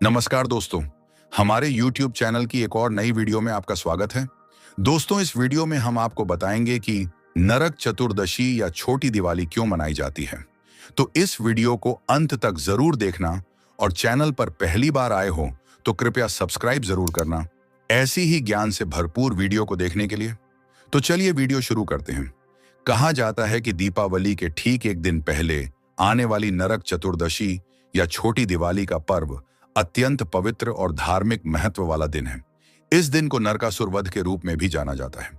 नमस्कार दोस्तों, हमारे YouTube चैनल की एक और नई वीडियो में आपका स्वागत है। दोस्तों, इस वीडियो में हम आपको बताएंगे कि नरक चतुर्दशी या छोटी दिवाली क्यों मनाई जाती है। तो इस वीडियो को अंत तक जरूर देखना और चैनल पर पहली बार आए हो तो कृपया सब्सक्राइब जरूर करना, ऐसी ही ज्ञान से भरपूर वीडियो को देखने के लिए। तो चलिए वीडियो शुरू करते हैं। कहा जाता है कि दीपावली के ठीक एक दिन पहले आने वाली नरक चतुर्दशी या छोटी दिवाली का पर्व अत्यंत पवित्र और धार्मिक महत्व वाला दिन है। इस दिन को नरकासुर वध के रूप में भी जाना जाता है।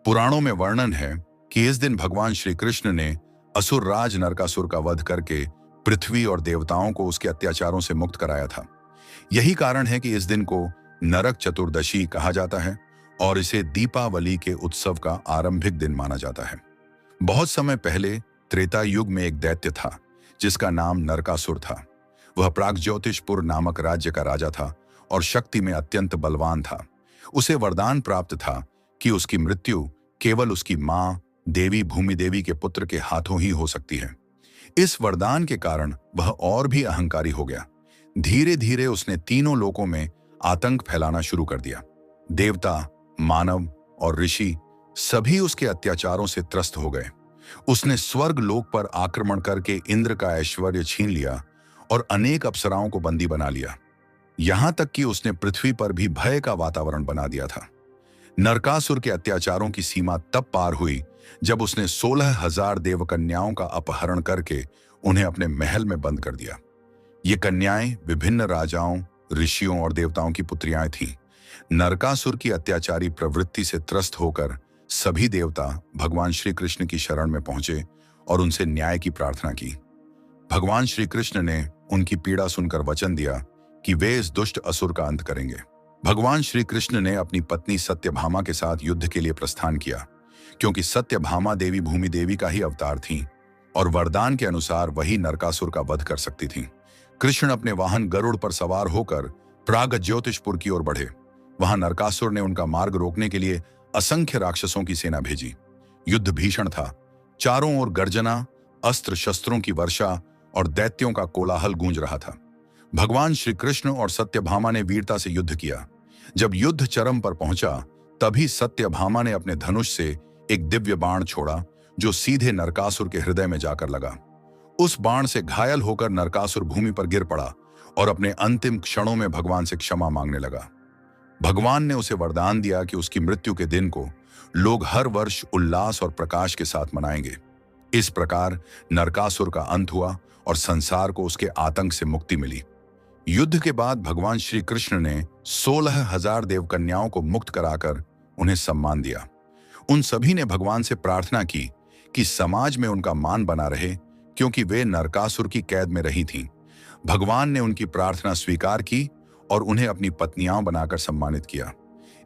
पुराणों में वर्णन है कि इस दिन भगवान श्री कृष्ण ने असुर राज नरकासुर का वध करके पृथ्वी और देवताओं को उसके अत्याचारों से मुक्त कराया था। यही कारण है कि इस दिन को नरक चतुर्दशी कहा जाता है और इसे दीपावली के उत्सव का आरंभिक दिन माना जाता है। बहुत समय पहले त्रेता युग में एक दैत्य था जिसका नाम नरकासुर था। वह प्रागज्योतिषपुर नामक राज्य का राजा था और शक्ति में अत्यंत बलवान था। उसे वरदान प्राप्त था कि उसकी मृत्यु केवल उसकी मां देवी भूमि देवी के पुत्र के हाथों ही हो सकती है। इस वरदान के कारण वह और भी अहंकारी हो गया। धीरे धीरे उसने तीनों लोकों में आतंक फैलाना शुरू कर दिया। देवता, मानव और ऋषि सभी उसके अत्याचारों से त्रस्त हो गए। उसने स्वर्ग लोक पर आक्रमण करके इंद्र का ऐश्वर्य छीन लिया और अनेक अप्सराओं को बंदी बना लिया। यहां तक कि उसने पृथ्वी पर भी भय का वातावरण बना दिया था। नरकासुर के अत्याचारों की सीमा तब पार हुई जब उसने 16,000 देवकन्याओं का अपहरण करके उन्हें अपने महल में बंद कर दिया। ये कन्याएं विभिन्न राजाओं, ऋषियों और देवताओं की पुत्रियां थीं। नरकासुर की अत्याचारी प्रवृत्ति से त्रस्त होकर सभी देवता भगवान श्री कृष्ण की शरण में पहुंचे और उनसे न्याय की प्रार्थना की। भगवान श्री कृष्ण ने उनकी पीड़ा सुनकर वचन दिया कि वे इस दुष्ट असुर का अंत करेंगे। भगवान श्री कृष्ण ने अपनी पत्नी सत्यभामा के साथ युद्ध के लिए प्रस्थान किया, क्योंकि सत्यभामा देवी भूमि देवी का ही अवतार थीं और वरदान के अनुसार वही नरकासुर का वध कर सकती थीं। कृष्ण अपने वाहन गरुड़ पर सवार होकर प्रागज्योतिषपुर की ओर बढ़े। वहां नरकासुर ने उनका मार्ग रोकने के लिए असंख्य राक्षसों की सेना भेजी। युद्ध भीषण था। चारों ओर गर्जना, अस्त्र शस्त्रों की वर्षा और दैत्यों का कोलाहल गूंज रहा था। भगवान श्री कृष्ण और सत्यभामा ने वीरता से युद्ध किया। जब युद्ध चरम पर पहुंचा, तभी सत्यभामा ने अपने धनुष से एक दिव्य बाण छोड़ा जो सीधे नरकासुर के हृदय में जाकर लगा। उस बाण से घायल होकर नरकासुर भूमि पर गिर पड़ा और अपने अंतिम क्षणों में भगवान से क्षमा मांगने लगा। भगवान ने उसे वरदान दिया कि उसकी मृत्यु के दिन को लोग हर वर्ष उल्लास और प्रकाश के साथ मनाएंगे। इस प्रकार नरकासुर का अंत हुआ और संसार को उसके आतंक से मुक्ति मिली। युद्ध के बाद भगवान श्री कृष्ण ने 16,000 देवकन्याओं को मुक्त कराकर उन्हें सम्मान दिया। उन सभी ने भगवान से प्रार्थना की कि समाज में उनका मान बना रहे, क्योंकि वे नरकासुर की कैद में रही थीं। भगवान ने उनकी प्रार्थना स्वीकार की और उन्हें अपनी पत्नियां बनाकर सम्मानित किया।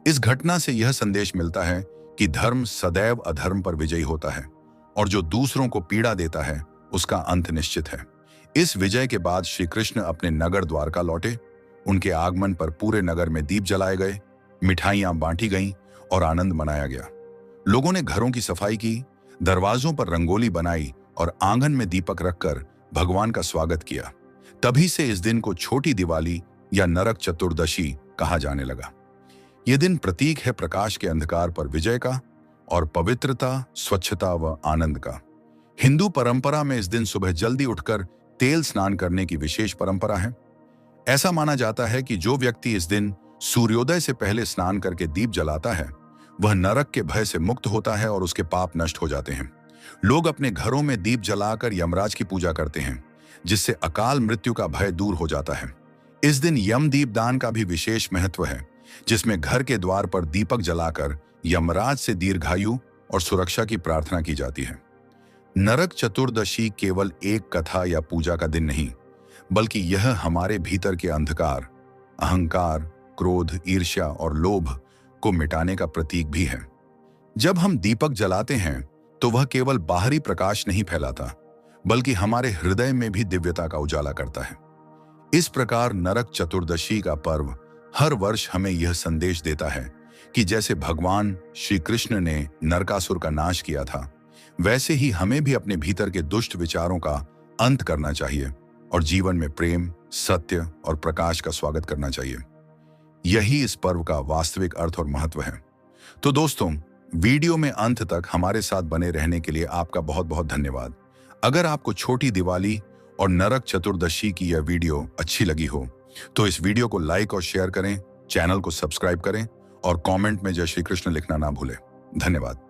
इस घटना से यह संदेश मिलता है कि धर्म सदैव अधर्म पर विजयी होता है और जो दूसरों को पीड़ा देता है उसका अंत निश्चित है। इस विजय के बाद श्री कृष्ण अपने नगर द्वारका लौटे। उनके आगमन पर पूरे नगर में दीप जलाए गए, मिठाइयां बांटी गईं और आनंद मनाया गया। लोगों ने घरों की सफाई की, दरवाजों पर रंगोली बनाई और आंगन में दीपक रखकर भगवान का स्वागत किया। तभी से इस दिन को छोटी दिवाली या नरक चतुर्दशी कहा जाने लगा। यह दिन प्रतीक है प्रकाश के अंधकार पर विजय का और पवित्रता, स्वच्छता व आनंद का। हिंदू परंपरा में इस दिन सुबह जल्दी उठकर तेल स्नान करने की विशेष परंपरा है। ऐसा माना जाता है कि जो व्यक्ति इस दिन सूर्योदय से पहले स्नान करके दीप जलाता है, वह नरक के भय से मुक्त होता है और उसके पाप नष्ट हो जाते हैं। लोग अपने घरों में दीप जलाकर यमराज की पूजा करते हैं, जिससे अकाल मृत्यु का भय दूर हो जाता है। इस दिन यम दीपदान का भी विशेष महत्व है, जिसमें घर के द्वार पर दीपक जलाकर यमराज से दीर्घायु और सुरक्षा की प्रार्थना की जाती है। नरक चतुर्दशी केवल एक कथा या पूजा का दिन नहीं, बल्कि यह हमारे भीतर के अंधकार, अहंकार, क्रोध, ईर्ष्या और लोभ को मिटाने का प्रतीक भी है। जब हम दीपक जलाते हैं तो वह केवल बाहरी प्रकाश नहीं फैलाता, बल्कि हमारे हृदय में भी दिव्यता का उजाला करता है। इस प्रकार नरक चतुर्दशी का पर्व हर वर्ष हमें यह संदेश देता है कि जैसे भगवान श्री कृष्ण ने नरकासुर का नाश किया था, वैसे ही हमें भी अपने भीतर के दुष्ट विचारों का अंत करना चाहिए और जीवन में प्रेम, सत्य और प्रकाश का स्वागत करना चाहिए। यही इस पर्व का वास्तविक अर्थ और महत्व है। तो दोस्तों, वीडियो में अंत तक हमारे साथ बने रहने के लिए आपका बहुत बहुत धन्यवाद। अगर आपको छोटी दिवाली और नरक चतुर्दशी की यह वीडियो अच्छी लगी हो तो इस वीडियो को लाइक और शेयर करें, चैनल को सब्सक्राइब करें और कमेंट में जय श्री कृष्ण लिखना ना भूलें। धन्यवाद।